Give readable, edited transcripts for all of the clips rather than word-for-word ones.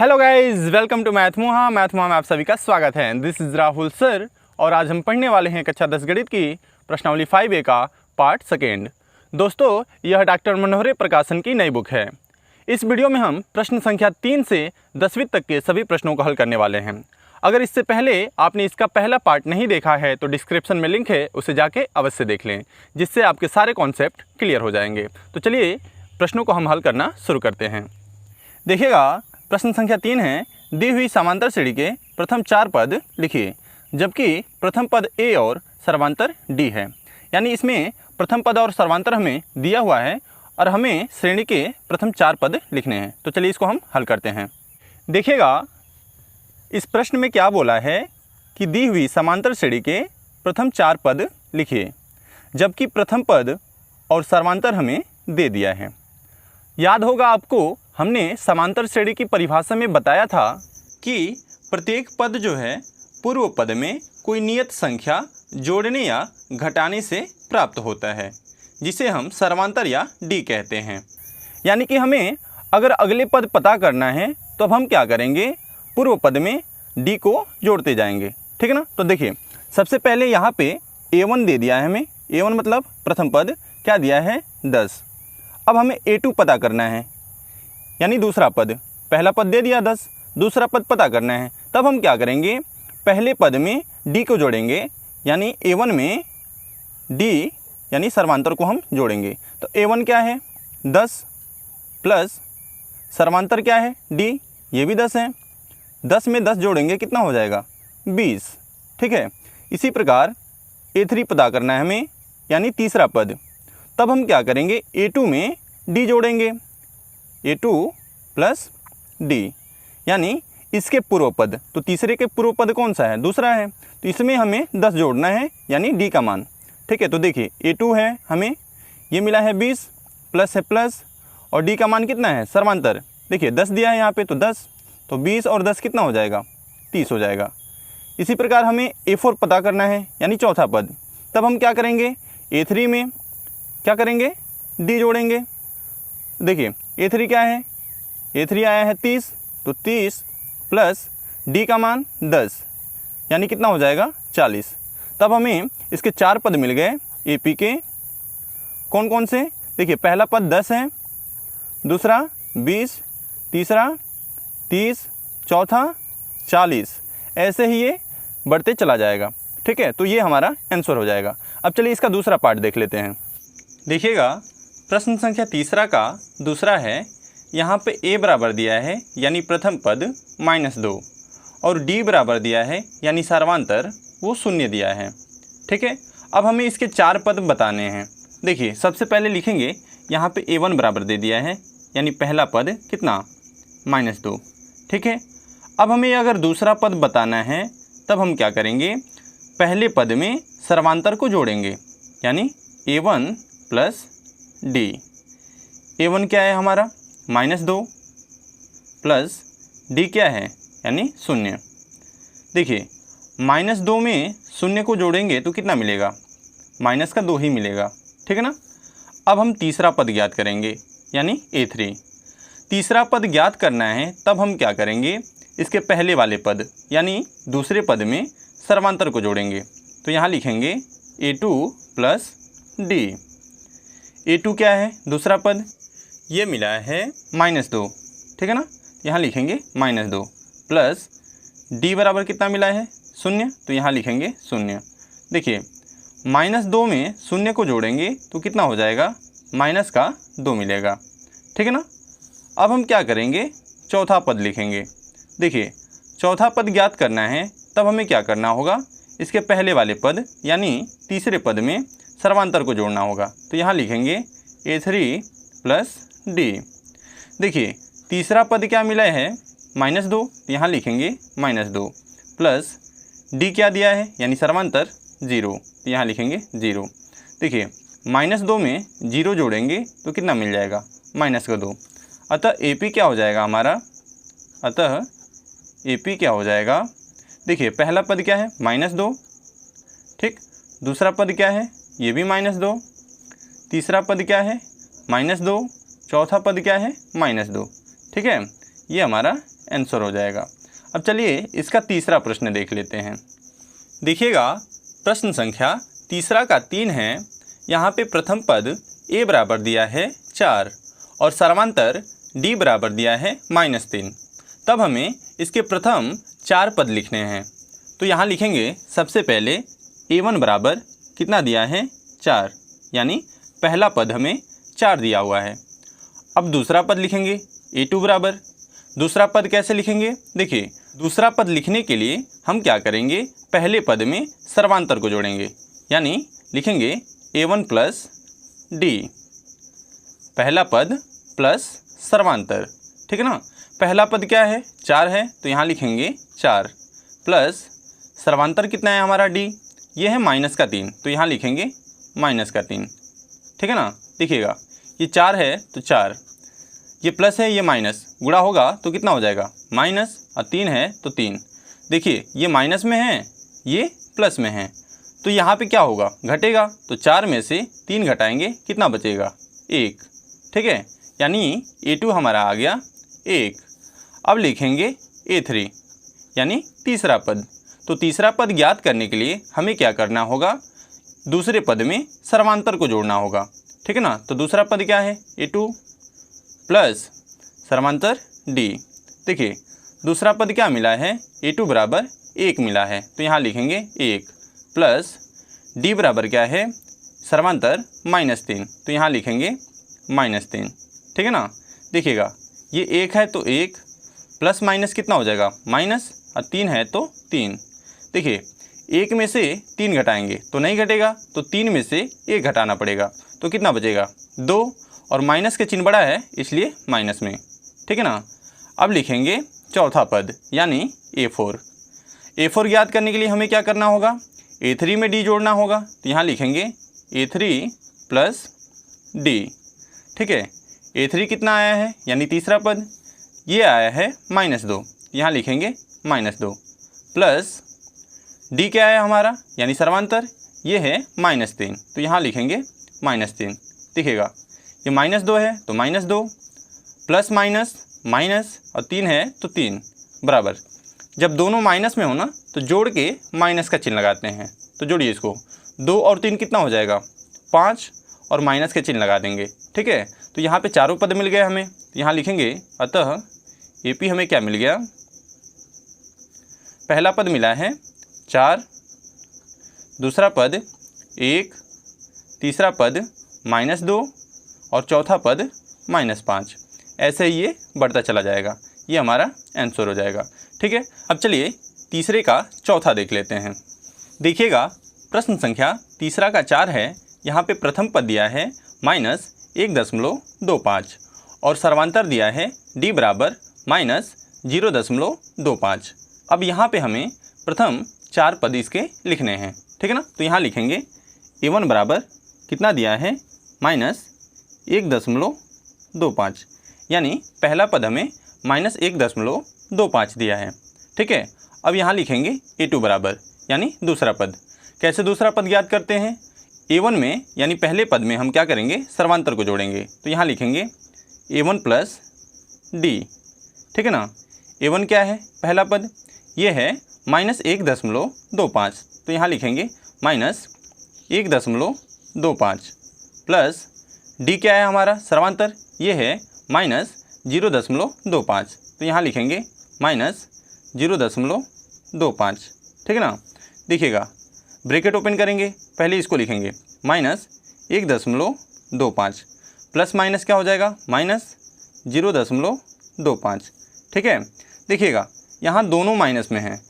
Hello guys, welcome to मैथमुहा में आप सभी का स्वागत है। दिस इज़ राहुल सर और आज हम पढ़ने वाले हैं कक्षा 10 गणित की प्रश्नावली 5A का पार्ट सेकेंड। दोस्तों, यह डॉक्टर मनोहरे प्रकाशन की नई बुक है। इस वीडियो में हम प्रश्न संख्या 3 से 10वीं तक के सभी प्रश्नों को हल करने वाले हैं। अगर इससे पहले आपने इसका पहला पार्ट नहीं देखा है तो डिस्क्रिप्शन में लिंक है, उसे जाके अवश्य देख लें, जिससे आपके सारे कॉन्सेप्ट क्लियर हो जाएंगे। तो चलिए प्रश्नों को हम हल करना शुरू करते हैं। देखिएगा, प्रश्न संख्या 3 है, दी हुई समांतर श्रेणी के प्रथम 4 पद लिखिए, जबकि प्रथम पद ए और सर्वांतर डी है। यानी इसमें प्रथम पद और सर्वांतर हमें दिया हुआ है और हमें श्रेणी के प्रथम 4 पद लिखने हैं। तो चलिए इसको हम हल करते हैं। देखिएगा, इस प्रश्न में क्या बोला है कि दी हुई समांतर श्रेणी के प्रथम 4 पद लिखिए, जबकि प्रथम पद और सर्वांतर हमें दे दिया है। याद होगा आपको, हमने समांतर श्रेणी की परिभाषा में बताया था कि प्रत्येक पद जो है पूर्व पद में कोई नियत संख्या जोड़ने या घटाने से प्राप्त होता है, जिसे हम सर्वांतर या डी कहते हैं। यानी कि हमें अगर अगले पद पता करना है तो अब हम क्या करेंगे, पूर्व पद में डी को जोड़ते जाएंगे। ठीक है ना। तो देखिए, सबसे पहले यहाँ पे A1 दे दिया है हमें। A1 मतलब प्रथम पद क्या दिया है, 10। अब हमें A2 पता करना है, यानी दूसरा पद। पहला पद दे दिया 10, दूसरा पद पता करना है। तब हम क्या करेंगे, पहले पद में डी को जोड़ेंगे, यानी A1 में डी यानी सर्वांतर को हम जोड़ेंगे। तो A1 क्या है, 10 प्लस सर्वांतर क्या है, डी, ये भी 10 है। 10 में 10 जोड़ेंगे, कितना हो जाएगा, 20। ठीक है। इसी प्रकार A3 पता करना है हमें, यानी तीसरा पद। तब हम क्या करेंगे, A2 में डी जोड़ेंगे, A2 प्लस डी, यानी इसके पूर्व पद। तो तीसरे के पूर्व पद कौन सा है, दूसरा है। तो इसमें हमें 10 जोड़ना है, यानी डी का मान। ठीक है। तो देखिए, A2 है, हमें ये मिला है 20, प्लस है प्लस, और डी का मान कितना है, सर्वांतर। देखिए 10 दिया है यहाँ पे, तो 10, तो 20 और 10 कितना हो जाएगा, 30 हो जाएगा। इसी प्रकार हमें A4 पता करना है, यानी चौथा पद। तब हम क्या करेंगे, A3 में क्या करेंगे, डी जोड़ेंगे। देखिए A3 क्या है, A3 आया है 30, तो 30 प्लस डी का मान 10, यानी कितना हो जाएगा, 40। तब हमें इसके 4 पद मिल गए AP के। कौन कौन से, देखिए पहला पद 10 है, दूसरा 20, तीसरा 30, चौथा 40। ऐसे ही ये बढ़ते चला जाएगा। ठीक है। तो ये हमारा आंसर हो जाएगा। अब चलिए इसका दूसरा पार्ट देख लेते हैं। देखिएगा, प्रश्न संख्या तीसरा का दूसरा है, यहाँ पे A बराबर दिया है, यानी प्रथम पद -2, और D बराबर दिया है, यानी सर्वांतर वो 0 दिया है। ठीक है। अब हमें इसके 4 पद बताने हैं। देखिए सबसे पहले लिखेंगे, यहाँ पे A1 बराबर दे दिया है, यानी पहला पद कितना, -2। ठीक है। अब हमें अगर दूसरा पद बताना है, तब हम क्या करेंगे, पहले पद में सर्वांतर को जोड़ेंगे, यानी A1 प्लस डी। A1 क्या है हमारा, -2 प्लस डी क्या है, यानी 0। देखिए -2 में 0 को जोड़ेंगे तो कितना मिलेगा, माइनस का 2 ही मिलेगा। ठीक है ना। अब हम तीसरा पद ज्ञात करेंगे, यानी A3। तीसरा पद ज्ञात करना है, तब हम क्या करेंगे, इसके पहले वाले पद यानी दूसरे पद में सर्वांतर को जोड़ेंगे। तो यहाँ लिखेंगे A2 प्लस डी। A2 क्या है, दूसरा पद, ये मिला है -2। ठीक है ना। यहाँ लिखेंगे -2 प्लस D बराबर कितना मिला है, 0। तो यहाँ लिखेंगे 0। देखिए -2 में 0 को जोड़ेंगे तो कितना हो जाएगा, माइनस का 2 मिलेगा। ठीक है ना। अब हम क्या करेंगे, चौथा पद लिखेंगे। देखिए चौथा पद ज्ञात करना है, तब हमें क्या करना होगा, इसके पहले वाले पद यानी तीसरे पद में सर्वांतर को जोड़ना होगा। तो यहाँ लिखेंगे A3 प्लस डी। देखिए तीसरा पद क्या मिला है, -2, यहाँ लिखेंगे -2 प्लस डी क्या दिया है, यानी सर्वांतर 0, तो यहाँ लिखेंगे 0। देखिए -2 में 0 जोड़ेंगे तो कितना मिल जाएगा, -2। अतः AP क्या हो जाएगा हमारा, अतः AP क्या हो जाएगा, देखिए पहला पद क्या है, -2। ठीक। दूसरा पद क्या है, ये भी -2। तीसरा पद क्या है, -2। चौथा पद क्या है, -2। ठीक है। ये हमारा आंसर हो जाएगा। अब चलिए इसका तीसरा प्रश्न देख लेते हैं। देखिएगा प्रश्न संख्या तीसरा का 3 है। यहाँ पे प्रथम पद a बराबर दिया है 4 और सर्वांतर d बराबर दिया है -3। तब हमें इसके प्रथम 4 पद लिखने हैं। तो यहाँ लिखेंगे सबसे पहले a1 बराबर कितना दिया है 4, यानी पहला पद हमें 4 दिया हुआ है। अब दूसरा पद लिखेंगे a2 बराबर। दूसरा पद कैसे लिखेंगे? देखिए दूसरा पद लिखने के लिए हम क्या करेंगे, पहले पद में सर्वांतर को जोड़ेंगे, यानी लिखेंगे a1 प्लस d, पहला पद प्लस सर्वांतर। ठीक है ना। पहला पद क्या है 4 है, तो यहाँ लिखेंगे 4 प्लस सर्वांतर कितना है हमारा d, ये है -3, तो यहाँ लिखेंगे -3। ठीक है ना। देखिएगा ये 4 है तो 4, ये प्लस है ये माइनस, गुणा होगा तो कितना हो जाएगा माइनस, और 3 है तो 3। देखिए ये माइनस में है ये प्लस में है, तो यहाँ पे क्या होगा घटेगा, तो 4 में से 3 घटाएंगे कितना बचेगा 1। ठीक है, यानी a2 हमारा आ गया 1। अब लिखेंगे a3 यानी तीसरा पद। तो तीसरा पद ज्ञात करने के लिए हमें क्या करना होगा, दूसरे पद में सर्वांतर को जोड़ना होगा। ठीक है ना। तो दूसरा पद क्या है a2 प्लस सर्वांतर d। देखिए दूसरा पद क्या मिला है, a2 बराबर 1 मिला है, तो यहाँ लिखेंगे 1 प्लस d बराबर क्या है सर्वांतर -3, तो यहाँ लिखेंगे -3। ठीक है ना। देखिएगा ये 1 है तो 1 प्लस माइनस कितना हो जाएगा माइनस, और 3 है तो 3। देखिए 1 में से 3 घटाएंगे तो नहीं घटेगा, तो 3 में से 1 घटाना पड़ेगा, तो कितना बचेगा 2, और माइनस के चिन्ह बड़ा है इसलिए माइनस में। ठीक है ना। अब लिखेंगे चौथा पद यानी a4। a4 ज्ञात करने के लिए हमें क्या करना होगा, a3 में d जोड़ना होगा, तो यहाँ लिखेंगे a3 प्लस d। ठीक है, a3 कितना आया है यानी तीसरा पद, ये आया है -2, यहाँ लिखेंगे -2 प्लस d क्या है हमारा यानी सर्वांतर, ये है -3, तो यहाँ लिखेंगे -3। देखिएगा ये -2 है तो -2 प्लस माइनस माइनस, और 3 है तो 3 बराबर। जब दोनों माइनस में हो ना तो जोड़ के माइनस का चिन्ह लगाते हैं, तो जोड़िए इसको, 2 और 3 कितना हो जाएगा 5, और माइनस के चिन्ह लगा देंगे। ठीक है, तो यहाँ पे चारों पद मिल गए हमें, यहाँ लिखेंगे अतः AP हमें क्या मिल गया, पहला पद मिला है 4, दूसरा पद 1, तीसरा पद -2 और चौथा पद -5। ऐसे ही ये बढ़ता चला जाएगा, ये हमारा आंसर हो जाएगा। ठीक है। अब चलिए तीसरे का चौथा देख लेते हैं। देखिएगा प्रश्न संख्या तीसरा का 4 है। यहाँ पे प्रथम पद दिया है -1.25 और सर्वांतर दिया है d बराबर -0.25। अब यहाँ पे हमें प्रथम 4 पद इसके लिखने हैं। ठीक है ना। तो यहाँ लिखेंगे a1 बराबर कितना दिया है -1.25, यानी पहला पद हमें -1.25 दिया है। ठीक है। अब यहाँ लिखेंगे a2 बराबर यानी दूसरा पद। कैसे दूसरा पद ज्ञात करते हैं, a1 में यानी पहले पद में हम क्या करेंगे सर्वांतर को जोड़ेंगे, तो यहाँ लिखेंगे a1 प्लस d। ठीक है ना। a1 क्या है पहला पद, ये है -1.25, तो यहाँ लिखेंगे -1.25 प्लस d क्या है हमारा सर्वांतर, ये है -0.25, तो यहाँ लिखेंगे -0.25। ठीक है ना। देखिएगा ब्रैकेट ओपन करेंगे, पहले इसको लिखेंगे -1.25 प्लस माइनस क्या हो जाएगा -0.25। ठीक है। देखिएगा यहाँ दोनों माइनस में हैं,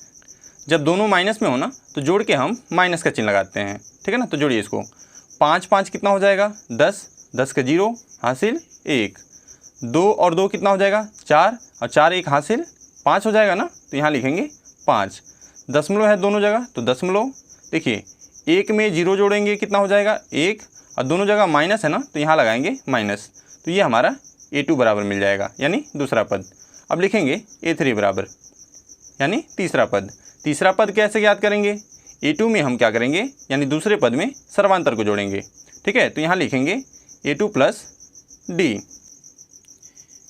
जब दोनों माइनस में हो ना तो जोड़ के हम माइनस का चिन्ह लगाते हैं। ठीक है ना। तो जोड़िए इसको, 5 5 कितना हो जाएगा 10, 10 का 0 हासिल 1, 2 और 2 कितना हो जाएगा 4, और 4 1 हासिल 5 हो जाएगा ना, तो यहाँ लिखेंगे 5। दशमलव है दोनों जगह तो दशमलव। देखिए 1 में 0 जोड़ेंगे कितना हो जाएगा 1, और दोनों जगह माइनस है ना तो यहाँ लगाएंगे माइनस, तो ये हमारा a2 बराबर मिल जाएगा यानी दूसरा पद। अब लिखेंगे a3 बराबर यानी तीसरा पद। तीसरा पद कैसे ज्ञात करेंगे, a2 में हम क्या करेंगे यानी दूसरे पद में सर्वांतर को जोड़ेंगे। ठीक है। तो यहाँ लिखेंगे a2 प्लस d।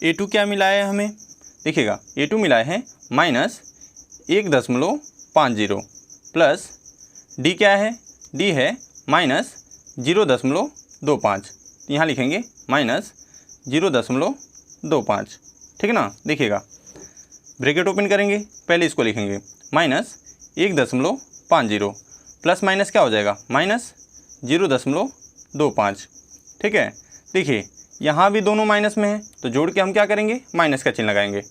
a2 क्या मिला है हमें देखिएगा A2 मिला है -1.50 प्लस D क्या है, D है -0.25, यहाँ लिखेंगे -0.25, ठीक है ना। देखिएगा ब्रैकेट ओपन करेंगे, पहले इसको लिखेंगे -1.50 प्लस माइनस क्या हो जाएगा -0.25, ठीक है। देखिए यहाँ भी दोनों माइनस में है तो जोड़ के हम क्या करेंगे, माइनस का चिन्ह लगाएंगे।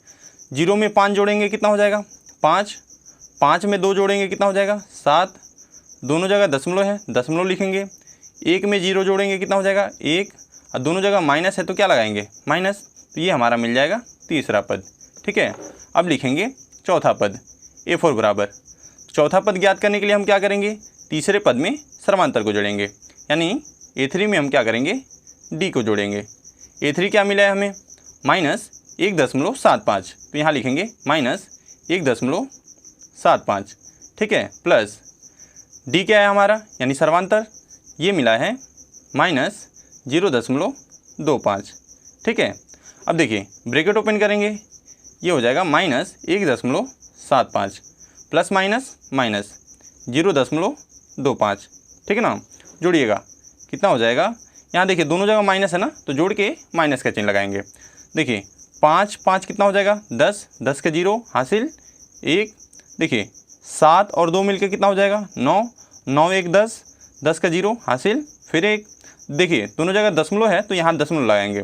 0 में 5 जोड़ेंगे कितना हो जाएगा 5, 5 में 2 जोड़ेंगे कितना हो जाएगा 7, दोनों जगह दशमलव है दशमलव लिखेंगे। 1 में 0 जोड़ेंगे कितना हो जाएगा 1, और दोनों जगह माइनस है तो क्या लगाएंगे माइनस, तो ये हमारा मिल जाएगा तीसरा पद, ठीक है। अब लिखेंगे चौथा पद A4 बराबर, चौथा पद ज्ञात करने के लिए हम क्या करेंगे, तीसरे पद में सर्वांतर को जोड़ेंगे, यानी A3 में हम क्या करेंगे D को जोड़ेंगे। A3 क्या मिला है हमें -1.75, तो यहाँ लिखेंगे -1.75, ठीक है, प्लस D क्या है हमारा यानी सर्वांतर, ये मिला है -0.25, ठीक है। अब देखिए ब्रैकेट ओपन करेंगे, ये हो जाएगा -1.75 प्लस माइनस माइनस 0.25, ठीक है ना। जोड़िएगा कितना हो जाएगा, यहाँ देखिए दोनों जगह माइनस है ना तो जोड़ के माइनस का चिन्ह लगाएंगे। देखिए 5 5 कितना हो जाएगा 10, 10 का 0 हासिल 1, देखिए 7 और 2 मिलके कितना हो जाएगा 9, 9 1 10, 10 का 0 हासिल फिर 1, देखिए दोनों जगह दशमलव है तो यहाँ दशमलव लगाएंगे।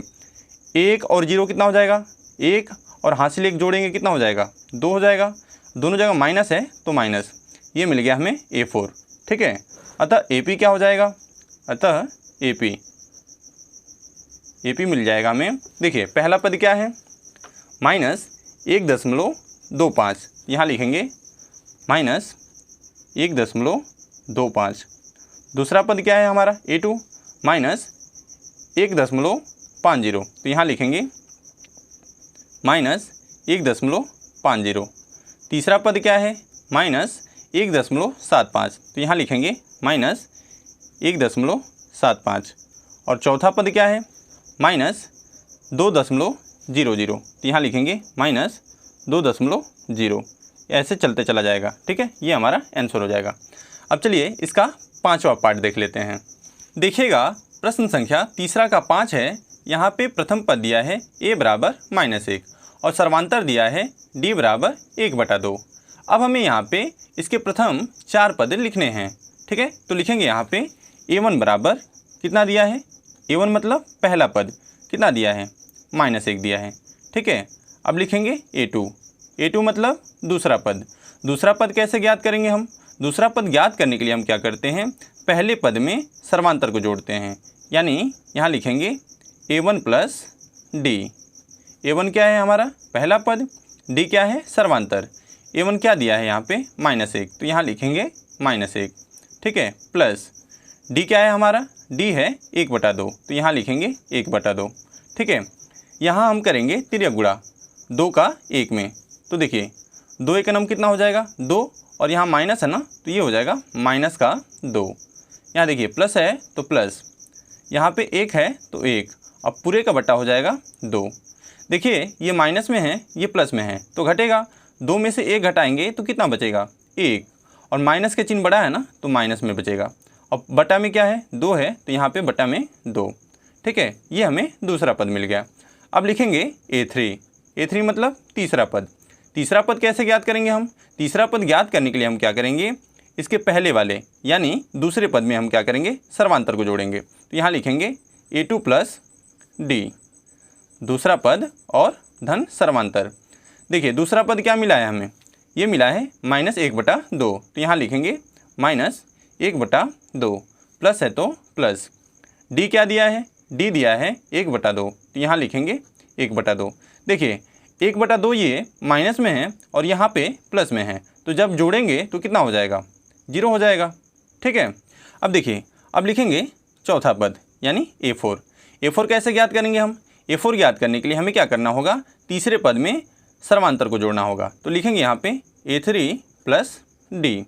1 और 0 कितना हो जाएगा 1, और हासिल 1 जोड़ेंगे कितना हो जाएगा 2 हो जाएगा, दोनों जगह माइनस है तो माइनस, ये मिल गया हमें A4, ठीक है। अतः AP क्या हो जाएगा, अतः AP मिल जाएगा हमें। देखिए पहला पद क्या है -1.25, यहाँ लिखेंगे -1.25। दूसरा पद क्या है हमारा A2 -1.50, तो यहाँ लिखेंगे -1.50। तीसरा पद क्या है -1.75, तो यहाँ लिखेंगे -1.75। और चौथा पद क्या है -2.00, तो यहाँ लिखेंगे -2.0, ऐसे चलते चला जाएगा, ठीक है। ये हमारा आंसर हो जाएगा। अब चलिए इसका पांचवा पार्ट देख लेते हैं। देखिएगा प्रश्न संख्या तीसरा का 5 है, यहाँ पे प्रथम पद दिया है A बराबर -1 और सर्वांतर दिया है D बराबर 1/2। अब हमें यहाँ पे इसके प्रथम 4 पद लिखने हैं, ठीक है। तो लिखेंगे यहाँ पे A1 बराबर कितना दिया है, A1 मतलब पहला पद कितना दिया है -1 दिया है, ठीक है। अब लिखेंगे A2 मतलब दूसरा पद। दूसरा पद कैसे ज्ञात करेंगे हम, दूसरा पद ज्ञात करने के लिए हम क्या करते हैं, पहले पद में सर्वांतर को जोड़ते हैं, यानी यहाँ लिखेंगे A1 प्लस D। A1 क्या है हमारा पहला पद, D क्या है सर्वांतर। A1 क्या दिया है यहाँ पे -1, तो यहाँ लिखेंगे -1, ठीक है, प्लस D क्या है हमारा, D है 1/2, तो यहाँ लिखेंगे 1/2, ठीक है। यहाँ हम करेंगे तिर्यक गुणा 2 का 1 में, तो देखिए 2 1 नम कितना हो जाएगा 2, और यहाँ माइनस है ना तो ये हो जाएगा -2। यहाँ देखिए प्लस है तो प्लस, यहाँ पे 1 है तो 1, अब पूरे का बट्टा हो जाएगा 2। देखिए ये माइनस में है ये प्लस में है तो घटेगा, 2 में से 1 घटाएंगे तो कितना बचेगा 1, और माइनस के चिन्ह बड़ा है ना तो माइनस में बचेगा। अब बटा में क्या है 2 है तो यहाँ पे बटा में 2, ठीक है। ये हमें दूसरा पद मिल गया। अब लिखेंगे A3 मतलब तीसरा पद। तीसरा पद कैसे ज्ञात करेंगे हम, तीसरा पद ज्ञात करने के लिए हम क्या करेंगे, इसके पहले वाले यानी दूसरे पद में हम क्या करेंगे सर्वांतर को जोड़ेंगे, तो यहाँ लिखेंगे A2 प्लस D दूसरा पद और धन सर्वांतर। देखिए दूसरा पद क्या मिला है हमें, ये मिला है -1/2, तो यहाँ लिखेंगे -1/2, प्लस है तो प्लस। D क्या दिया है, D दिया है 1/2, तो यहाँ लिखेंगे 1/2। देखिए 1/2 ये माइनस में है और यहाँ पे प्लस में है, तो जब जोड़ेंगे तो कितना हो जाएगा 0 हो जाएगा, ठीक है। अब देखिए अब लिखेंगे चौथा पद यानी A4 कैसे ज्ञात करेंगे हम, A4 ज्ञात करने के लिए हमें क्या करना होगा, तीसरे पद में सर्वांतर को जोड़ना होगा, तो लिखेंगे यहाँ पे A3 प्लस D।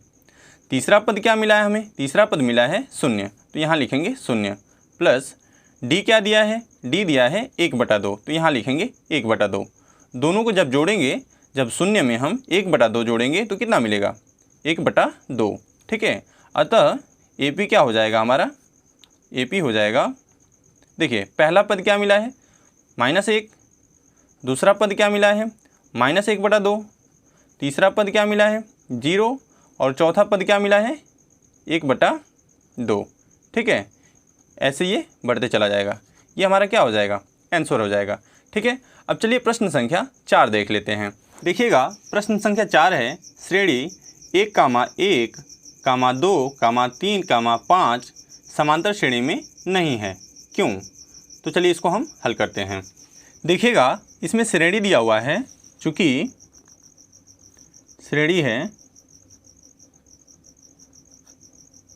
तीसरा पद क्या मिला है हमें, तीसरा पद मिला है 0, तो यहाँ लिखेंगे 0, प्लस D क्या दिया है, D दिया है 1/2, तो यहाँ लिखेंगे 1/2। दोनों को जब जोड़ेंगे, जब शून्य में हम 1/2 जोड़ेंगे तो कितना मिलेगा? 1/2। ठीक है, अतः AP क्या हो जाएगा हमारा? AP हो जाएगा, देखिए पहला पद क्या मिला है? -1, दूसरा पद क्या मिला है? -1/2, तीसरा पद क्या मिला है? 0, और चौथा पद क्या मिला है? 1/2। ठीक है, ऐसे ये बढ़ते चला जाएगा। ये हमारा क्या हो जाएगा? आंसर हो जाएगा। ठीक है, अब चलिए प्रश्न संख्या 4 देख लेते हैं। देखिएगा, प्रश्न संख्या 4 है, श्रेणी 1, 2, 3, 5 समांतर श्रेणी में नहीं है, क्यों? तो चलिए इसको हम हल करते हैं। देखिएगा, इसमें श्रेणी दिया हुआ है, चूँकि श्रेणी है,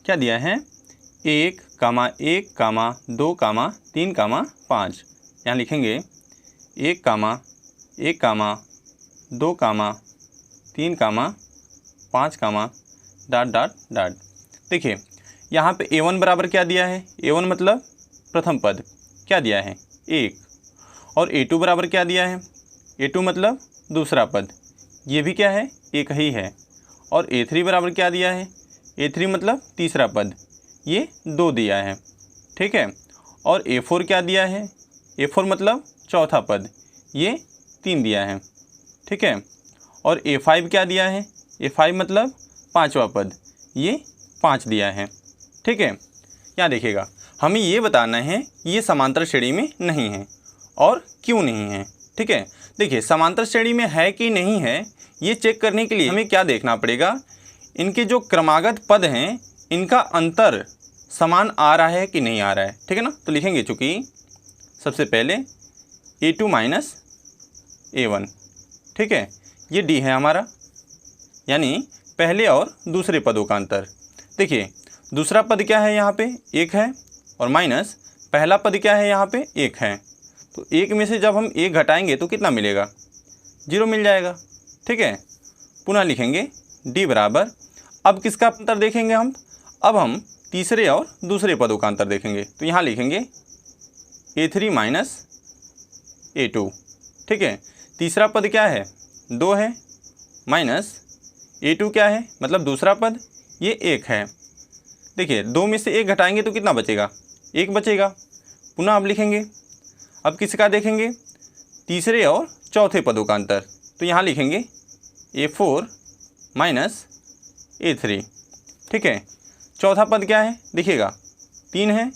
क्या दिया है? 1, 2, 3, 5। यहाँ लिखेंगे 1, 2, 3, 5 ... देखिए यहाँ पे A1 बराबर क्या दिया है? A1 मतलब प्रथम पद क्या दिया है? 1। और A2 बराबर क्या दिया है? A2 मतलब दूसरा पद, ये भी क्या है? 1 ही है। और A3 बराबर क्या दिया है? A3 मतलब तीसरा पद, ये 2 दिया है। ठीक है, और A4 क्या दिया है? A4 मतलब चौथा पद, ये 3 दिया है। ठीक है, और A5 क्या दिया है? A5 मतलब पांचवा पद, ये 5 दिया है। ठीक है, यहाँ देखिएगा, हमें ये बताना है ये समांतर श्रेणी में नहीं है और क्यों नहीं है। ठीक है, देखिए समांतर श्रेणी में है कि नहीं है, ये चेक करने के लिए हमें क्या देखना पड़ेगा? इनके जो क्रमागत पद हैं, इनका अंतर समान आ रहा है कि नहीं आ रहा है। ठीक है ना, तो लिखेंगे, चूँकि सबसे पहले A2 माइनस A1। ठीक है, ये D है हमारा, यानी पहले और दूसरे पदों का अंतर। देखिए दूसरा पद क्या है? यहाँ पे 1 है, और माइनस पहला पद क्या है? यहाँ पे 1 है। तो 1 में से जब हम 1 घटाएंगे तो कितना मिलेगा? 0 मिल जाएगा। ठीक है, पुनः लिखेंगे D बराबर, अब किसका अंतर देखेंगे हम? अब हम तीसरे और दूसरे पदों का अंतर देखेंगे। तो यहाँ लिखेंगे A3 माइनस A2। ठीक है, तीसरा पद क्या है? 2 है, माइनस A2 क्या है? मतलब दूसरा पद, ये 1 है। देखिए 2 में से 1 घटाएंगे तो कितना बचेगा? 1 बचेगा। पुनः अब लिखेंगे, अब किसका देखेंगे? तीसरे और चौथे पदों का अंतर। तो यहाँ लिखेंगे A4 माइनस A3। ठीक है, चौथा पद क्या है? देखिएगा 3 है,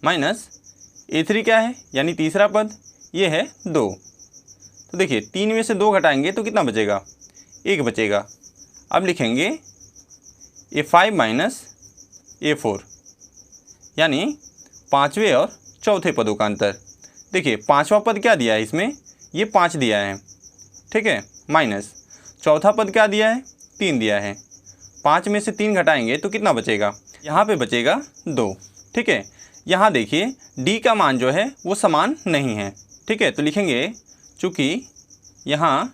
माइनस A3 क्या है? यानी तीसरा पद, ये है 2। तो देखिए 3 में से 2 घटाएंगे तो कितना बचेगा? 1 बचेगा। अब लिखेंगे A5 माइनस A4, यानी पाँचवें और चौथे पदों का अंतर। देखिए पाँचवा पद क्या दिया है इसमें? ये 5 दिया है। ठीक है, माइनस चौथा पद क्या दिया है? 3 दिया है। 5 में से 3 घटाएंगे तो कितना बचेगा? यहाँ पे बचेगा 2। ठीक है, यहाँ देखिए D का मान जो है वो समान नहीं है। ठीक है, तो लिखेंगे, चूँकि यहाँ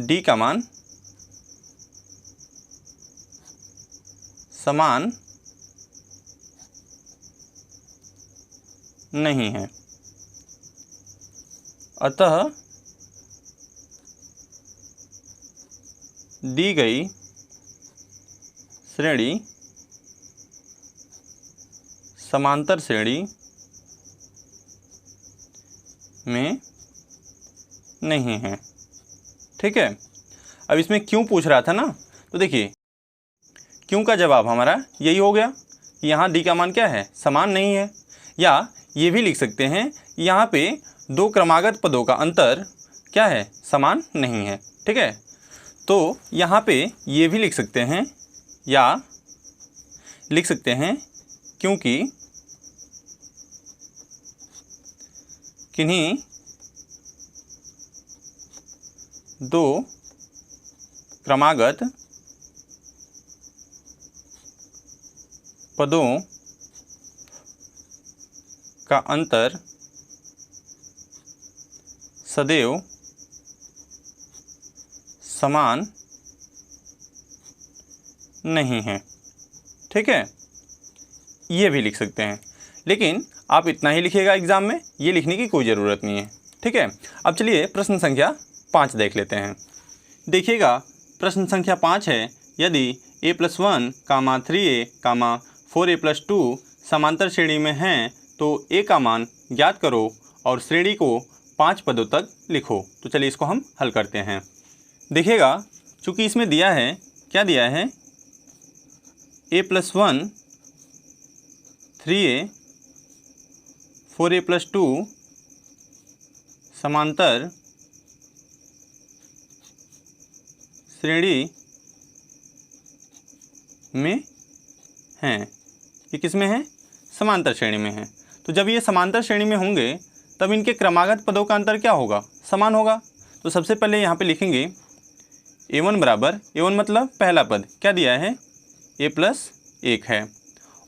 D का मान समान नहीं है, अतः दी गई श्रेणी समांतर श्रेणी में नहीं है। ठीक है, अब इसमें क्यों पूछ रहा था ना, तो देखिए क्यों का जवाब हमारा यही हो गया कि यहाँ D का मान क्या है? समान नहीं है। या ये भी लिख सकते हैं, यहाँ पे 2 क्रमागत पदों का अंतर क्या है? समान नहीं है। ठीक है, तो यहाँ पे ये भी लिख सकते हैं, या लिख सकते हैं क्योंकि किन्हीं 2 क्रमागत पदों का अंतर सदैव समान नहीं है। ठीक है, ये भी लिख सकते हैं। लेकिन आप इतना ही लिखिएगा एग्ज़ाम में, ये लिखने की कोई ज़रूरत नहीं है। ठीक है, अब चलिए प्रश्न संख्या 5 देख लेते हैं। देखिएगा प्रश्न संख्या 5 है, यदि a+1, 3a, 4a+2 समांतर श्रेणी में हैं तो a का मान ज्ञात करो और श्रेणी को 5 पदों तक लिखो। तो चलिए इसको हम हल करते हैं। देखिएगा चूँकि इसमें दिया है, क्या दिया है, a+1, 3a, 4a+2 समांतर श्रेणी में हैं। ये किस में है? समांतर श्रेणी में है। तो जब ये समांतर श्रेणी में होंगे तब इनके क्रमागत पदों का अंतर क्या होगा? समान होगा। तो सबसे पहले यहाँ पे लिखेंगे a1 बराबर, a1 मतलब पहला पद क्या दिया है, a+1 है,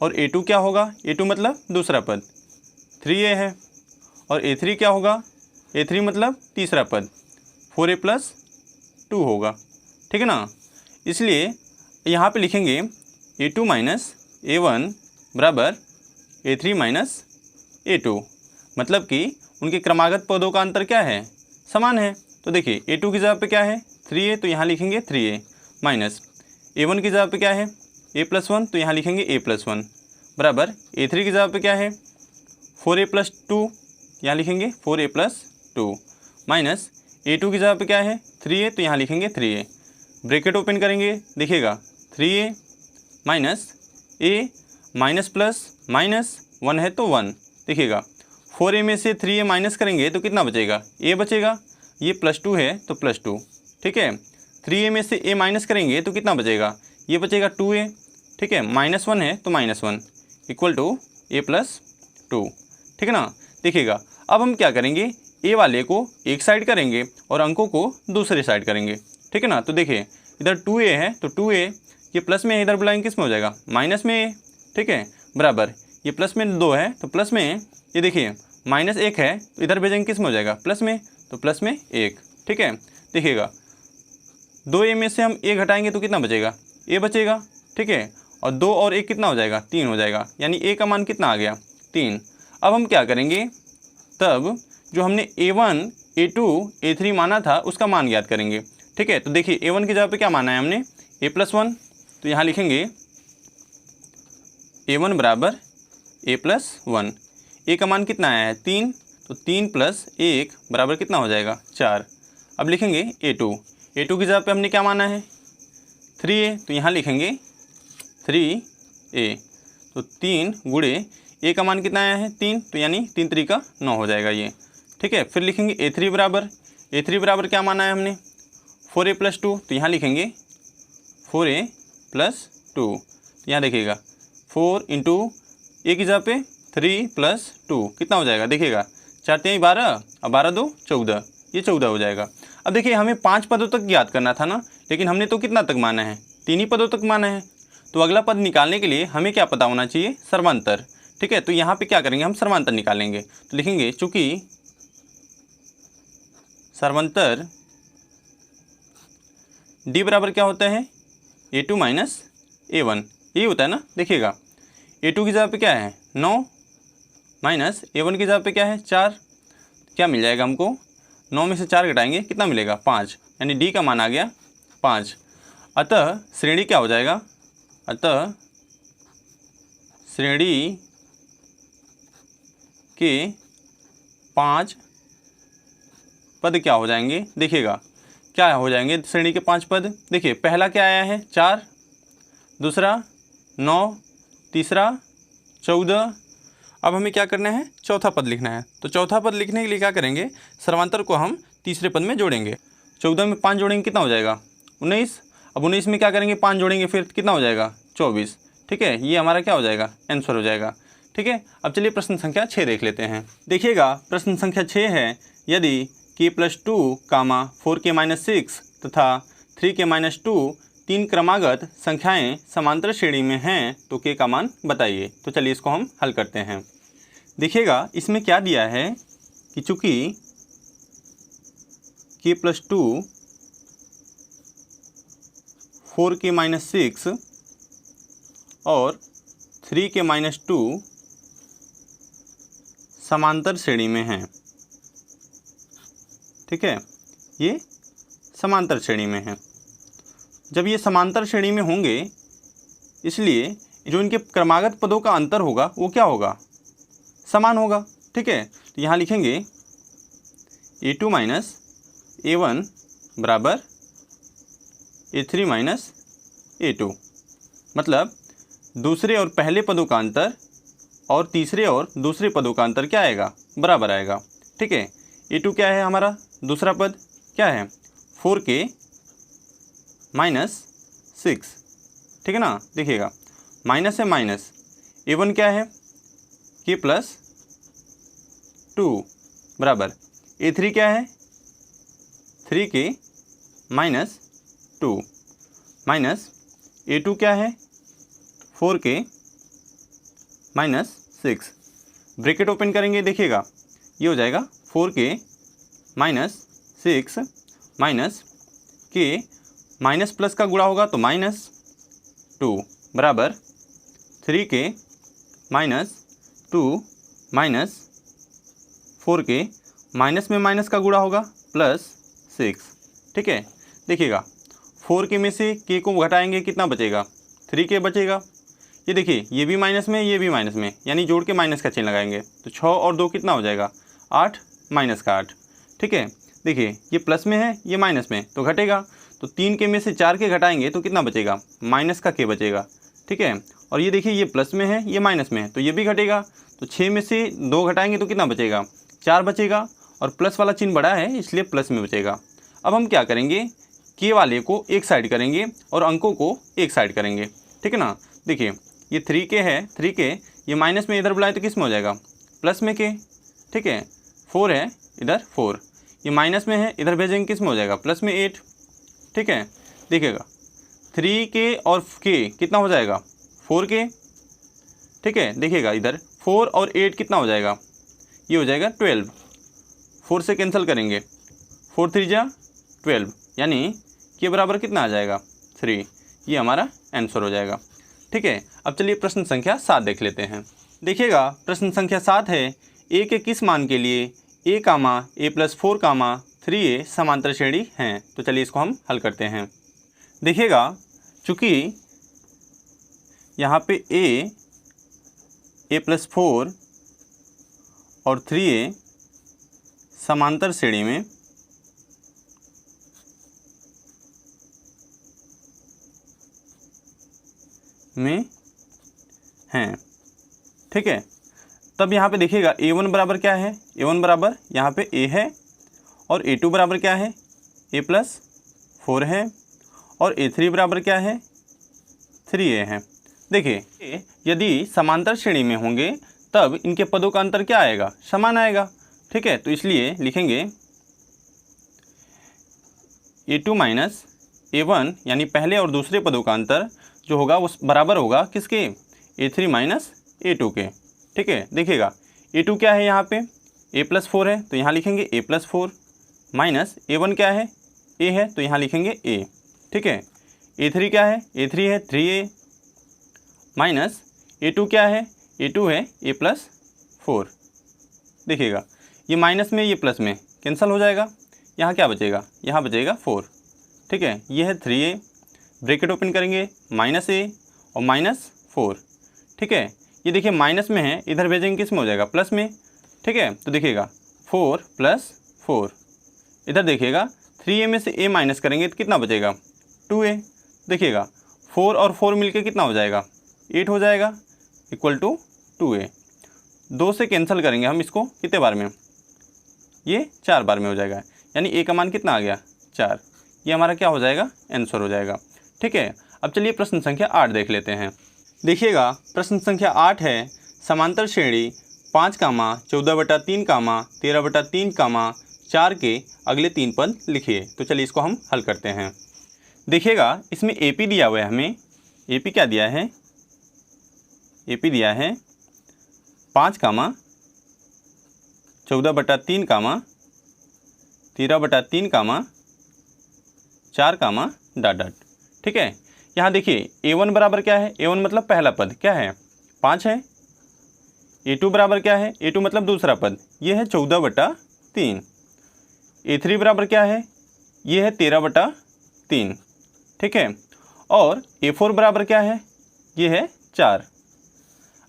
और a2 क्या होगा, a2 मतलब दूसरा पद 3a है, और a3 क्या होगा, a3 मतलब तीसरा पद 4a+2 होगा। ठीक है ना। इसलिए यहाँ पे लिखेंगे a2 माइनस a1 बराबर a3 माइनस a2, मतलब कि उनके क्रमागत पदों का अंतर क्या है, समान है। तो देखिए a2 की जगह पे क्या है 3a, तो यहाँ लिखेंगे 3a, माइनस a1 की जगह पे क्या है a+1, तो यहाँ लिखेंगे a+1 बराबर a3 की जगह पे क्या है 4a+2, यहाँ लिखेंगे 4a+2, माइनस a2 की जगह पे क्या है 3a, तो यहाँ लिखेंगे 3a, ब्रैकेट ओपन करेंगे, देखिएगा 3a minus a minus plus minus 1 है तो 1, देखिएगा 4a में से 3a माइनस करेंगे तो कितना बचेगा, a बचेगा, ये +2 है तो +2। ठीक है, 3a में से a माइनस करेंगे तो कितना बचेगा, ये बचेगा 2a। ठीक है, -1 है तो -1 इक्वल टू a+2। ठीक है ना। देखिएगा अब हम क्या करेंगे, a वाले को एक साइड करेंगे और अंकों को दूसरे साइड करेंगे। ठीक है ना। तो देखिए इधर 2a है तो 2a, ये प्लस में इधर बुलाएंगे किस में हो जाएगा, माइनस में a। ठीक है, बराबर ये प्लस में 2 है तो प्लस में, ये देखिए -1 है तो इधर भेजेंगे किस में हो जाएगा, प्लस में, तो प्लस में 1। ठीक है, देखिएगा 2a में से हम a घटाएंगे तो कितना बचेगा, a बचेगा। ठीक है, और 2 और 1 कितना हो जाएगा, 3 हो जाएगा, यानी a का मान कितना आ गया, 3। अब हम क्या करेंगे, तब जो हमने a1, a2, a3 माना था उसका मान ज्ञात करेंगे। ठीक है, तो देखिए a1 की जगह पे क्या माना है हमने, a+1, तो यहाँ लिखेंगे a1 बराबर a+1, a का मान कितना आया है 3, तो 3 + 1 बराबर कितना हो जाएगा 4। अब लिखेंगे a2, a2 की जगह पे हमने क्या माना है 3a, तो यहाँ लिखेंगे 3a, तो 3 गुणे a का मान कितना आया है 3, तो यानी 3 3 का 9 हो जाएगा ये। ठीक है, फिर लिखेंगे a3 बराबर क्या माना है हमने 4a+2, तो यहाँ लिखेंगे 4a+2। यहाँ देखिएगा 4 इंटू a की जगह पे 3 + 2 कितना हो जाएगा, देखिएगा 4 3 12 और 12 2 14, ये 14 हो जाएगा। अब देखिए हमें 5 पदों तक याद करना था ना, लेकिन हमने तो कितना तक माना है, 3 ही पदों तक माना है। तो अगला पद निकालने के लिए हमें क्या पता होना चाहिए, सर्वांतर। ठीक है, तो यहाँ पे क्या करेंगे, हम सर्वांतर निकालेंगे। तो लिखेंगे चूँकि सर्वांतर d बराबर क्या होता है, a2 माइनस a1, यही होता है ना। देखिएगा a2 की जगह पे क्या है 9, माइनस a1 की जगह पे क्या है 4, क्या मिल जाएगा हमको, 9 में से 4 घटाएंगे कितना मिलेगा 5, यानी d का मान आ गया 5। अतः श्रेणी क्या हो जाएगा, अतः श्रेणी के 5 पद क्या हो जाएंगे, देखिएगा क्या हो जाएंगे श्रेणी के 5 पद। देखिए पहला क्या आया है 4, दूसरा 9, तीसरा 14। अब हमें क्या करना है, चौथा पद लिखना है। तो चौथा पद लिखने के लिए क्या करेंगे, सर्वांतर को हम तीसरे पद में जोड़ेंगे। 14 में 5 जोड़ेंगे कितना हो जाएगा 19। अब 19 में क्या करेंगे 5 जोड़ेंगे फिर कितना हो जाएगा 24। ठीक है, ये हमारा क्या हो जाएगा आंसर हो जाएगा। ठीक है, अब चलिए प्रश्न संख्या 6 देख लेते हैं। देखिएगा प्रश्न संख्या 6 है, यदि k+2, 4k-6 तथा 3k-2 तीन क्रमागत संख्याएं समांतर श्रेणी में हैं तो k का मान बताइए। तो चलिए इसको हम हल करते हैं। देखिएगा इसमें क्या दिया है कि चूँकि k+2, 4k-6 और 3k-2 समांतर श्रेणी में हैं। ठीक है, ये समांतर श्रेणी में हैं। जब ये समांतर श्रेणी में होंगे, इसलिए जो इनके क्रमागत पदों का अंतर होगा वो क्या होगा, समान होगा। ठीक है, तो यहाँ लिखेंगे a2 माइनस a1 बराबर a3 माइनस a2, मतलब दूसरे और पहले पदों का अंतर और तीसरे और दूसरे पदों का अंतर क्या आएगा, बराबर आएगा। ठीक है, a2 क्या है हमारा दूसरा पद, क्या है 4k माइनस 6। ठीक है ना, देखिएगा माइनस है माइनस, a1 क्या है k प्लस 2 बराबर a3 क्या है 3k माइनस 2 माइनस a2 क्या है 4k माइनस 6। ब्रैकेट ओपन करेंगे, देखिएगा ये हो जाएगा 4k minus 6 minus k minus plus का गुणा होगा तो माइनस 2 बराबर 3k minus 2 minus 4k minus में माइनस का गुणा होगा प्लस 6। ठीक है, देखिएगा 4k में से k को घटाएंगे कितना बचेगा, 3k बचेगा। ये देखिए ये भी माइनस में, ये भी माइनस में, यानी जोड़ के माइनस का चिन्ह लगाएंगे तो 6 और 2 कितना हो जाएगा 8 माइनस का 8। ठीक है, देखिए ये प्लस में है ये माइनस में तो घटेगा, तो 3k में से 4k घटाएंगे तो कितना बचेगा, माइनस का k बचेगा। ठीक है, और ये देखिए ये प्लस में है ये माइनस में है तो ये भी घटेगा, तो 6 में से 2 घटाएंगे तो कितना बचेगा 4 बचेगा, और प्लस वाला चिन्ह बड़ा है इसलिए प्लस में बचेगा। अब हम क्या करेंगे, k वाले को एक साइड करेंगे और अंकों को एक साइड करेंगे। ठीक है ना, देखिए ये 3k है, 3k ये माइनस में इधर बुलाए तो किस में हो जाएगा, प्लस में k। ठीक है, 4 है इधर 4, ये माइनस में है इधर भेजेंगे किस में हो जाएगा, प्लस में 8। ठीक है, देखिएगा 3k और k कितना हो जाएगा 4k। ठीक है, देखिएगा इधर 4 और 8 कितना हो जाएगा, ये हो जाएगा 12। 4 से कैंसिल करेंगे, 4 3 जा 12, यानी के बराबर कितना आ जाएगा 3। ये हमारा आंसर हो जाएगा। ठीक है, अब चलिए प्रश्न संख्या 7 देख लेते हैं। देखिएगा प्रश्न संख्या 7 है, a के किस मान के लिए a comma a plus 4 comma 3a समांतर श्रेणी हैं। तो चलिए इसको हम हल करते हैं। देखिएगा चूँकि यहाँ पे a प्लस 4 और 3a समांतर श्रेणी में हैं। ठीक है, तब यहाँ पे देखिएगा a1 बराबर क्या है, a1 बराबर यहाँ पे a है, और a2 बराबर क्या है a प्लस 4 है, और a3 बराबर क्या है 3a है। देखिए यदि समांतर श्रेणी में होंगे तब इनके पदों का अंतर क्या आएगा, समान आएगा। ठीक है, तो इसलिए लिखेंगे a2 माइनस a1 यानी पहले और दूसरे पदों का अंतर जो होगा वो बराबर होगा किसके, a3 माइनस a2 के। ठीक है, देखिएगा a2 क्या है यहाँ पे a प्लस 4 है तो यहाँ लिखेंगे a प्लस 4, माइनस a1 क्या है a है तो यहाँ लिखेंगे a। ठीक है, a3 क्या है a3 है 3a, माइनस a2 क्या है a2 है a प्लस 4। देखिएगा ये माइनस में ये प्लस में कैंसिल हो जाएगा, यहाँ क्या बचेगा, यहाँ बचेगा 4। ठीक है, ये है 3a, ब्रैकेट ओपन करेंगे माइनस a और माइनस 4। ठीक है, ये देखिए माइनस में है इधर भेजेंगे किस में हो जाएगा, प्लस में। ठीक है, तो देखिएगा 4 प्लस 4, इधर देखिएगा 3a में से a माइनस करेंगे तो कितना बचेगा 2a। देखिएगा 4 और 4 मिलके कितना हो जाएगा 8 हो जाएगा, इक्वल टू 2a। 2 से कैंसिल करेंगे हम इसको कितने बार में, ये 4 बार में हो जाएगा, यानी a का मान कितना आ गया 4। ये हमारा क्या हो जाएगा, आंसर हो जाएगा। ठीक है, अब चलिए प्रश्न संख्या 8 देख लेते हैं। देखिएगा प्रश्न संख्या 8 है, समांतर श्रेणी 5 कामा 14/3 कामा 13/3 कामा 4 के अगले 3 पद लिखिए। तो चलिए इसको हम हल करते हैं। देखिएगा इसमें AP दिया हुआ है, हमें AP क्या दिया है, AP दिया है 5 कामा 14/3 कामा 13/3 कामा 4 कामा डॉट डॉट। ठीक है, यहाँ देखिए a1 बराबर क्या है, a1 मतलब पहला पद क्या है 5 है, A2 बराबर क्या है, A2 मतलब दूसरा पद, ये है 14/3। A3 बराबर क्या है, ये है 13/3, ठीक है। और A4 बराबर क्या है, ये है 4।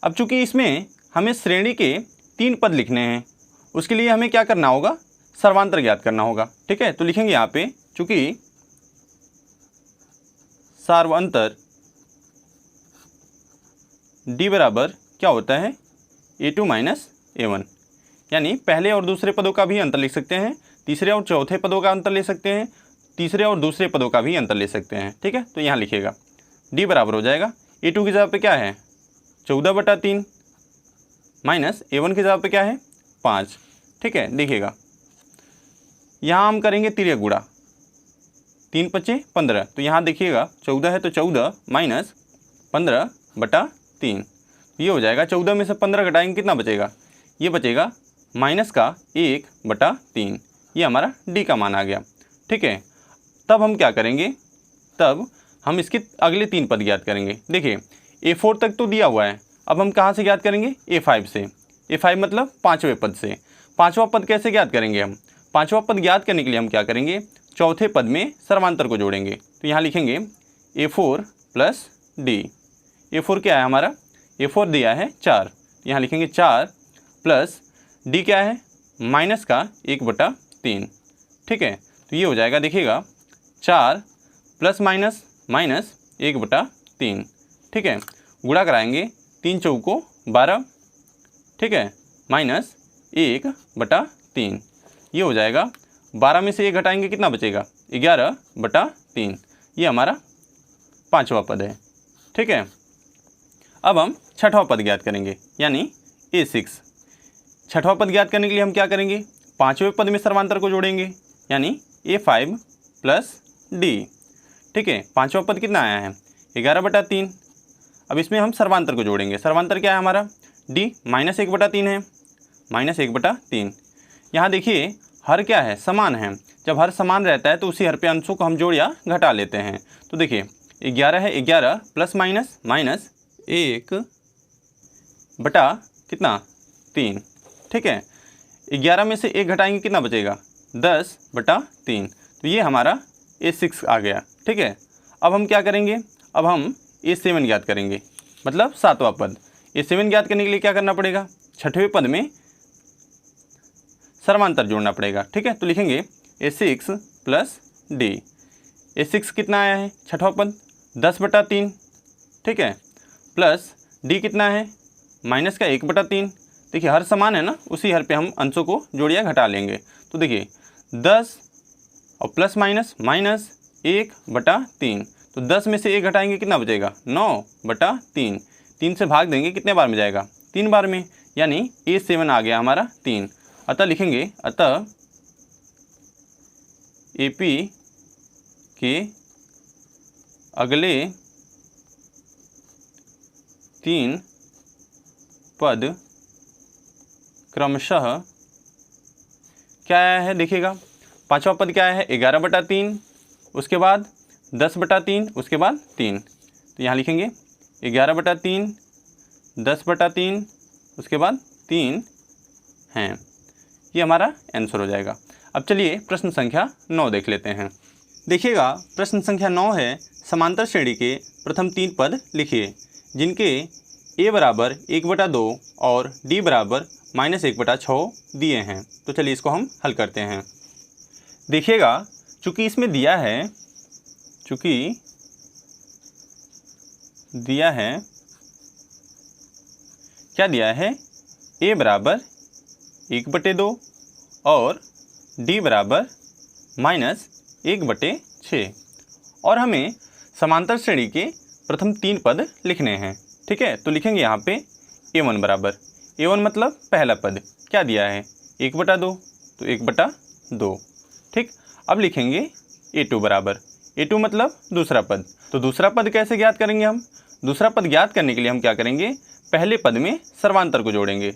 अब चूंकि इसमें हमें श्रेणी के 3 पद लिखने हैं, उसके लिए हमें क्या करना होगा, सर्वांतर ज्ञात करना होगा, ठीक है। तो लिखेंगे यहाँ पे, चूंकि सर्वांतर D बराबर क्या होता है, A2 माइनस A1, यानी पहले और दूसरे पदों का भी अंतर लिख सकते हैं, तीसरे और चौथे पदों का अंतर ले सकते हैं, तीसरे और दूसरे पदों का भी अंतर ले सकते हैं, ठीक है। तो यहाँ लिखिएगा D बराबर हो जाएगा A2 की जगह पे क्या है 14/3 माइनस A1 की जगह पे क्या है 5, ठीक है। देखिएगा यहाँ हम करेंगे तिर्यक गुणा, 3 × 5 = 15, तो यहाँ देखिएगा 14 है तो 14 माइनस 15/3, ये हो जाएगा। 14 में से 15 घटाएंगे कितना बचेगा, ये बचेगा माइनस का 1/3, ये हमारा D का मान आ गया, ठीक है। तब हम क्या करेंगे, तब हम इसके अगले 3 पद ज्ञात करेंगे। देखिए A4 तक तो दिया हुआ है, अब हम कहाँ से ज्ञात करेंगे, A5 से। A5 मतलब 5वें पद से। 5वां पद कैसे ज्ञात करेंगे हम, 5वां पद ज्ञात करने के लिए हम क्या करेंगे, चौथे पद में सर्वांतर को जोड़ेंगे। तो यहाँ लिखेंगे A4 + D। A4 क्या है हमारा, A4 दिया है 4, यहाँ लिखेंगे 4 + D क्या है माइनस का 1/3, ठीक है। तो ये हो जाएगा, देखिएगा 4 + माइनस माइनस 1/3, ठीक है। गुणा कराएंगे 3 × 4 = 12, ठीक है, माइनस 1/3, ये हो जाएगा। 12 में से 1 घटाएंगे कितना बचेगा, 11/3, ये हमारा 5वां पद है, ठीक है। अब हम 6वां पद ज्ञात करेंगे, यानी A6। 6वां पद ज्ञात करने के लिए हम क्या करेंगे, 5वें पद में सर्वांतर को जोड़ेंगे, यानी A5 + D, ठीक है। 5वां पद कितना आया है 11/3। अब इसमें हम सर्वांतर को जोड़ेंगे, सर्वांतर क्या है हमारा D -1/3 है, -1/3। यहाँ देखिए हर क्या है, समान है, जब हर समान रहता है तो उसी हर पे अंशों को हम जोड़ या घटा लेते हैं। तो देखिए 11 है, 11 + माइनस माइनस 1/3, ठीक है। 11 में से 1 घटाएंगे कितना बचेगा, 10/3, तो ये हमारा A6 आ गया, ठीक है। अब हम क्या करेंगे, अब हम A7 ज्ञात करेंगे, मतलब 7वां पद। A7 ज्ञात करने के लिए क्या करना पड़ेगा, 6वें पद में सर्वांतर जोड़ना पड़ेगा, ठीक है। तो लिखेंगे A6 + D। A6 कितना आया है 6वां पद 10/3, ठीक है, प्लस D कितना है माइनस का 1/3। देखिए हर समान है ना, उसी हर पे हम अंशों को जोड़ या घटा लेंगे। तो देखिए 10 और प्लस माइनस माइनस 1/3, तो 10 में से 1 घटाएंगे कितना बचेगा 9/3। 3 से भाग देंगे कितने बार में जाएगा, 3 बार में, यानी A7 आ गया हमारा 3। अतः लिखेंगे, अतः AP के अगले 3 पद क्रमशः क्या आया है, देखिएगा 5वां पद क्या है 11/3, उसके बाद 10/3, उसके बाद 3। तो यहाँ लिखेंगे 11/3, 10/3, उसके बाद 3 हैं, ये हमारा आंसर हो जाएगा। अब चलिए प्रश्न संख्या 9 देख लेते हैं। देखिएगा प्रश्न संख्या 9 है, समांतर श्रेणी के प्रथम 3 पद लिखिए जिनके A बराबर 1/2 और D बराबर -1/6 दिए हैं। तो चलिए इसको हम हल करते हैं। देखिएगा चूँकि इसमें दिया है, क्या दिया है, A बराबर 1/2 और D बराबर -1/6, और हमें समांतर श्रेणी के प्रथम 3 पद लिखने हैं, ठीक है। तो लिखेंगे यहाँ पे A1 बराबर, A1 मतलब पहला पद क्या दिया है 1/2, तो 1/2, ठीक। अब लिखेंगे A2 बराबर, A2 मतलब दूसरा पद, तो दूसरा पद कैसे ज्ञात करेंगे हम, दूसरा पद ज्ञात करने के लिए हम क्या करेंगे, पहले पद में सर्वांतर को जोड़ेंगे,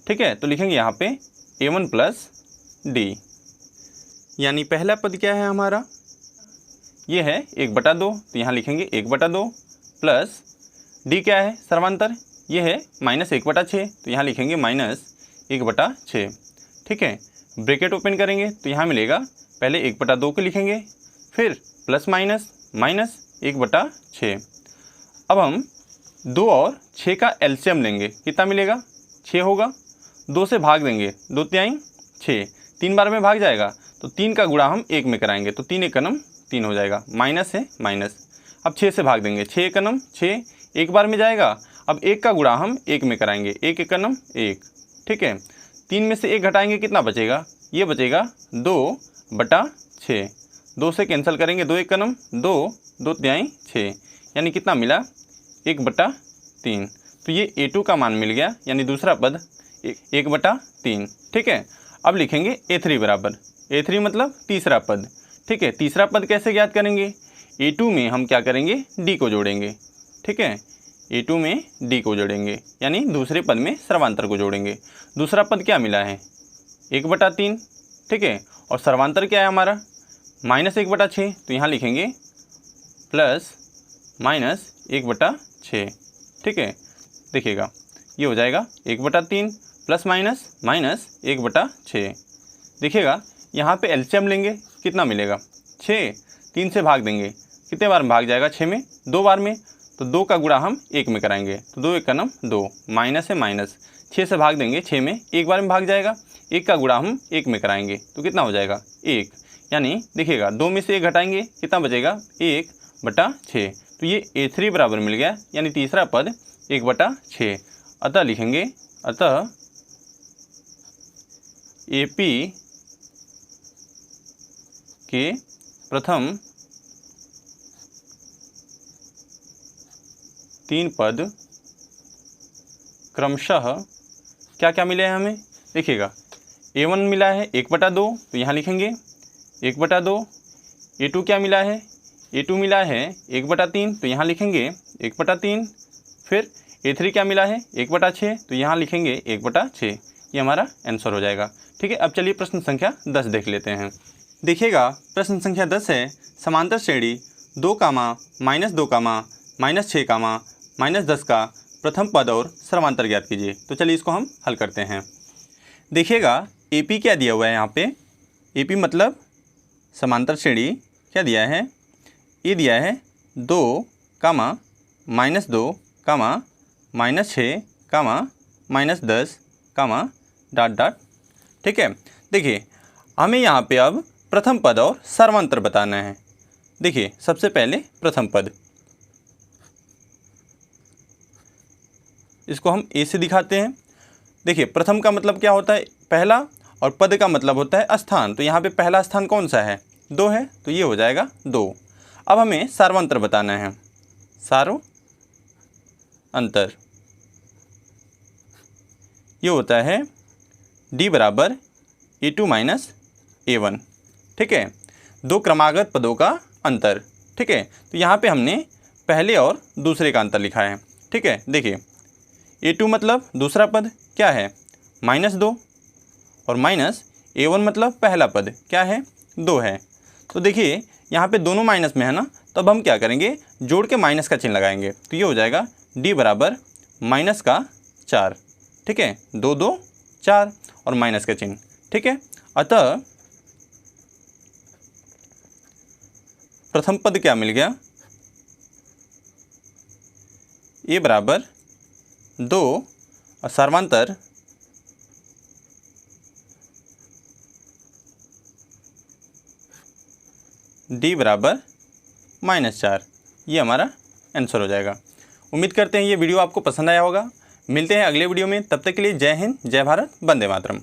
ठीक है। तो लिखेंगे यहाँ पे A1 + D, यानी पहला पद क्या है हमारा, ये है 1/2, तो यहाँ लिखेंगे 1/2 प्लस D क्या है सर्वांतर, ये है -1/6, तो यहाँ लिखेंगे -1/6। ठीक है, ब्रैकेट ओपन करेंगे तो यहाँ मिलेगा, पहले 1/2 को लिखेंगे, फिर प्लस माइनस -1/6। अब हम 2 और 6 का एलसीएम लेंगे, कितना मिलेगा? 6 होगा। 2 से भाग देंगे, 2 तिहाई 6, 3 बार में भाग जाएगा, तो 3 का गुणा हम 1 में कराएंगे, तो 3 एकनम 3 हो जाएगा, माइनस है माइनस। अब 6 से भाग देंगे, 6 एकनम 6, 1 बार में जाएगा। अब 1 का गुणा हम 1 में कराएंगे, 1 एकनम 1। ठीक है, 3 में से 1 घटाएंगे, कितना बचेगा? ये बचेगा 2/6। 2 से कैंसिल करेंगे, 2 एकनम 2, 2 तिहाई 6, यानी कितना मिला? 1/3। तो ये A2 का मान मिल गया, यानी दूसरा पद 1/3। ठीक है, अब लिखेंगे A3 बराबर, A3 मतलब तीसरा पद। ठीक है, तीसरा पद कैसे ज्ञात करेंगे? A2 में हम क्या करेंगे? D को जोड़ेंगे। ठीक है, A2 में D को जोड़ेंगे, यानी दूसरे पद में सर्वांतर को जोड़ेंगे। दूसरा पद क्या मिला है? 1/3। ठीक है, और सर्वांतर क्या है हमारा? -1/6, तो यहाँ लिखेंगे प्लस -1/6। ठीक है, देखिएगा ये हो जाएगा 1/3 प्लस माइनस -1/6। देखिएगा यहाँ पे एलसीएम लेंगे, कितना मिलेगा? 6, 3 से भाग देंगे, कितने बार में भाग जाएगा? 6 में 2 बार में, तो 2 का गुणा हम 1 में कराएंगे, तो 2 एकनम 2, माइनस है माइनस। 6 से भाग देंगे, 6 में 1 बार में भाग जाएगा, 1 का गुणा हम 1 में कराएंगे, तो कितना हो जाएगा? 1। यानी देखिएगा 2 में से 1 घटाएंगे, कितना बचेगा? 1/6। तो ये A3 बराबर मिल गया, यानी तीसरा पद 1/6। अतः लिखेंगे, अतः AP के प्रथम 3 पद क्रमशः क्या क्या मिले हैं हमें? देखिएगा A1 मिला है 1/2, तो यहाँ लिखेंगे 1/2। A2 क्या मिला है? A2 मिला है 1/3, तो यहाँ लिखेंगे 1/3। फिर A3 क्या मिला है? 1/6, तो यहाँ लिखेंगे 1/6। ये हमारा आंसर हो जाएगा। ठीक है, अब चलिए प्रश्न संख्या 10 देख लेते हैं। देखिएगा प्रश्न संख्या 10 है, समांतर श्रेणी 2, -2, -6, -10 का प्रथम पद और सर्वांतर ज्ञात कीजिए। तो चलिए इसको हम हल करते हैं। देखिएगा AP क्या दिया हुआ है यहाँ पे? AP मतलब समांतर श्रेणी क्या दिया है? ये दिया है 2, -2, -6, -10, ... ठीक है, देखिए हमें यहाँ पे अब प्रथम पद और सर्वांतर बताना है। देखिए सबसे पहले प्रथम पद, इसको हम A से दिखाते हैं। देखिए प्रथम का मतलब क्या होता है? पहला, और पद का मतलब होता है स्थान। तो यहाँ पे पहला स्थान कौन सा है? 2 है, तो ये हो जाएगा 2। अब हमें सर्वांतर बताना है, सर्वांतर ये होता है D बराबर A2 - A1। ठीक है, 2 क्रमागत पदों का अंतर। ठीक है, तो यहाँ पे हमने पहले और दूसरे का अंतर लिखा है। ठीक है, देखिए A2 मतलब दूसरा पद क्या है? -2, और -A1 मतलब पहला पद क्या है? 2 है। तो देखिए यहाँ पे दोनों माइनस में है ना, तब हम क्या करेंगे? जोड़ के माइनस का चिन्ह लगाएंगे, तो ये हो जाएगा D बराबर -4। ठीक है, 2, 2, 4 और माइनस का चिन्ह। ठीक है, अतः प्रथम पद क्या मिल गया? A बराबर 2 और सर्वांतर D बराबर -4। ये हमारा आंसर हो जाएगा। उम्मीद करते हैं ये वीडियो आपको पसंद आया होगा। मिलते हैं अगले वीडियो में, तब तक के लिए जय हिंद, जय भारत, वंदे मातरम।